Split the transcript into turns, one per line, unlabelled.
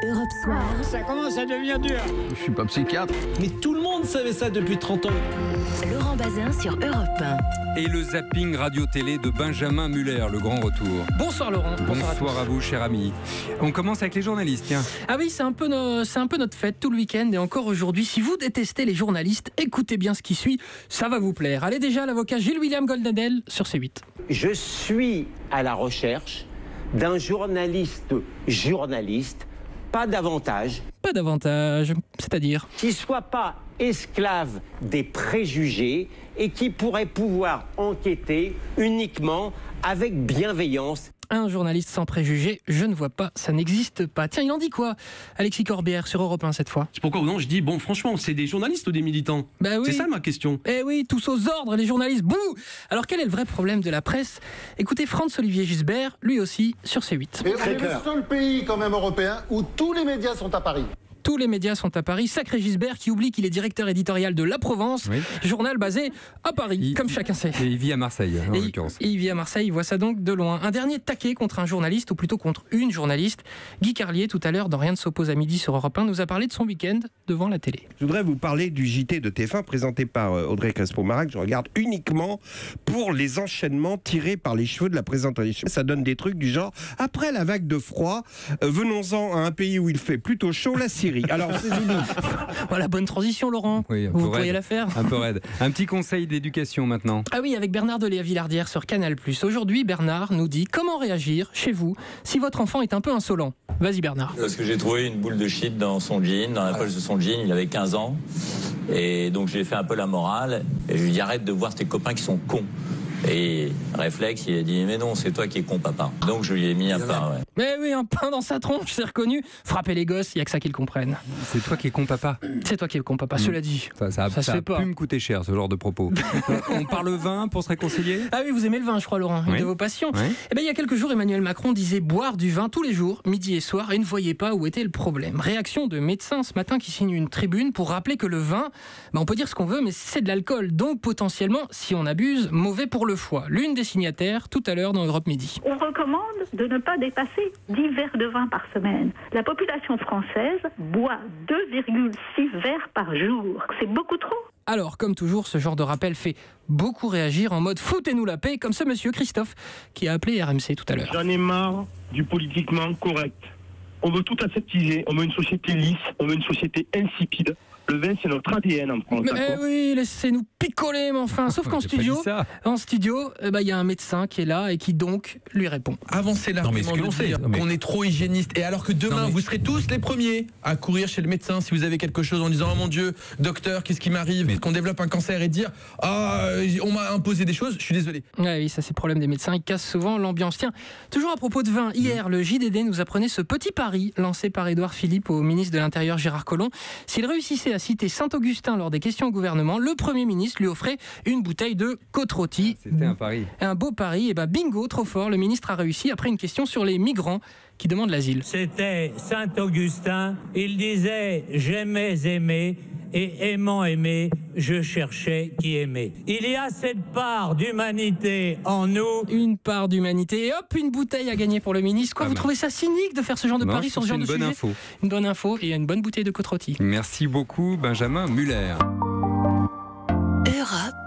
Europe Soir.
Ça commence à devenir dur.
Je suis pas psychiatre.
Mais tout le monde savait ça depuis 30 ans.
Laurent Bazin sur Europe 1.
Et le zapping radio-télé de Benjamin Muller, le grand retour.
Bonsoir Laurent.
Bonsoir à vous, cher ami. On commence avec les journalistes, tiens.
Ah oui, c'est un peu notre fête tout le week-end et encore aujourd'hui. Si vous détestez les journalistes, écoutez bien ce qui suit, ça va vous plaire. Allez déjà, l'avocat Gilles-William Goldnadel sur C8.
Je suis à la recherche d'un journaliste, pas davantage.
Pas davantage, c'est-à-dire
Qui ne soit pas esclave des préjugés et qui pourrait pouvoir enquêter uniquement avec bienveillance.
Un journaliste sans préjugés, je ne vois pas, ça n'existe pas. Tiens, il en dit quoi, Alexis Corbière sur Europe 1 cette fois?
C'est pourquoi non, je dis, bon, franchement, c'est des journalistes ou des militants?
Bah oui.
C'est ça ma question.
Eh oui, tous aux ordres, les journalistes, bouh! Alors quel est le vrai problème de la presse? Écoutez Franz-Olivier Gisbert, lui aussi, sur C8.
Et c'est le seul pays quand même européen où tous les médias sont à Paris.
Tous les médias sont à Paris. Sacré Gisbert qui oublie qu'il est directeur éditorial de La Provence, oui. Journal basé à Paris, comme chacun sait.
Et il vit à Marseille, en l'occurrence.
Et il vit à Marseille, il voit ça donc de loin. Un dernier taquet contre un journaliste, ou plutôt contre une journaliste. Guy Carlier, tout à l'heure, dans Rien ne s'oppose à midi sur Europe 1, nous a parlé de son week-end devant la télé.
Je voudrais vous parler du JT de TF1 présenté par Audrey Crespo-Marac. Je regarde uniquement pour les enchaînements tirés par les cheveux de la présentatrice. Ça donne des trucs du genre, après la vague de froid, venons-en à un pays où il fait plutôt chaud, la Syrie. Alors, c'est
voilà, bonne transition Laurent,
oui,
vous pourriez la faire.
Un peu raide. Un petit conseil d'éducation maintenant.
Ah oui, avec Bernard Deléa-Villardière sur Canal+. Aujourd'hui, Bernard nous dit comment réagir chez vous si votre enfant est un peu insolent. Vas-y Bernard.
Parce que j'ai trouvé une boule de shit dans son jean, dans la poche de son jean, il avait 15 ans. Et donc je lui ai fait un peu la morale. Et je lui ai dit arrête de voir tes copains qui sont cons. Et réflexe, il a dit mais non, c'est toi qui es con papa. Donc je lui ai mis un pain. Ouais.
Mais oui, un pain dans sa tronche, c'est reconnu. Frapper les gosses, il n'y a que ça qu'ils comprennent.
C'est toi qui es con papa.
C'est toi qui es con papa, cela dit.
Ça
se fait pas.
Pu me coûter cher ce genre de propos. On parle vin pour se réconcilier.
Ah oui, vous aimez le vin je crois Laurent, une de vos passions.
Oui.
Eh bien il y a quelques jours, Emmanuel Macron disait boire du vin tous les jours, midi et soir, et ne voyait pas où était le problème. Réaction de médecins ce matin qui signe une tribune pour rappeler que le vin, on peut dire ce qu'on veut, mais c'est de l'alcool. Donc potentiellement, si on abuse, mauvais pour le foie. L'une des signataires tout à l'heure dans Europe Midi.
On recommande de ne pas dépasser 10 verres de vin par semaine. La population française boit 2,6 verres par jour. C'est beaucoup trop.
Alors, comme toujours, ce genre de rappel fait beaucoup réagir en mode foutez-nous la paix, comme ce monsieur Christophe qui a appelé RMC tout à l'heure.
J'en ai marre du politiquement correct. On veut tout aseptiser, on veut une société lisse, on veut une société insipide. Le vin, c'est notre ADN en France.
Mais oui, laissez-nous picoler, mais enfin. Sauf qu'en studio, il y a un médecin qui est là et qui donc lui répond.
Avancez l'argument de dire qu'on est trop hygiéniste. Et alors que demain, vous serez tous les premiers à courir chez le médecin si vous avez quelque chose en disant « Oh mon Dieu, docteur, qu'est-ce qui m'arrive ?» Qu'on développe un cancer et dire « Ah, on m'a imposé des choses, je suis désolé. »
Oui, ça c'est le problème des médecins, ils cassent souvent l'ambiance. Tiens, toujours à propos de vin, hier, le JDD nous apprenait ce petit pari lancé par Édouard Philippe au ministre de l'Intérieur Gérard Collomb. S'il réussissait à citer Saint-Augustin lors des questions au gouvernement, le Premier ministre lui offrait une bouteille de côte-rôtie.
C'était un pari.
Un beau pari, et bingo, trop fort, le ministre a réussi après une question sur les migrants qui demandent l'asile.
C'était Saint-Augustin, il disait « J'aimais aimer ». Et aimant aimer, je cherchais qui aimait. Il y a cette part d'humanité en nous.
Une part d'humanité. Et hop, une bouteille à gagner pour le ministre. Quoi, vous trouvez ça cynique de faire ce genre de pari sur ce genre de sujet? Une bonne info et une bonne bouteille de côte rôtie.
Merci beaucoup, Benjamin Muller.
Europe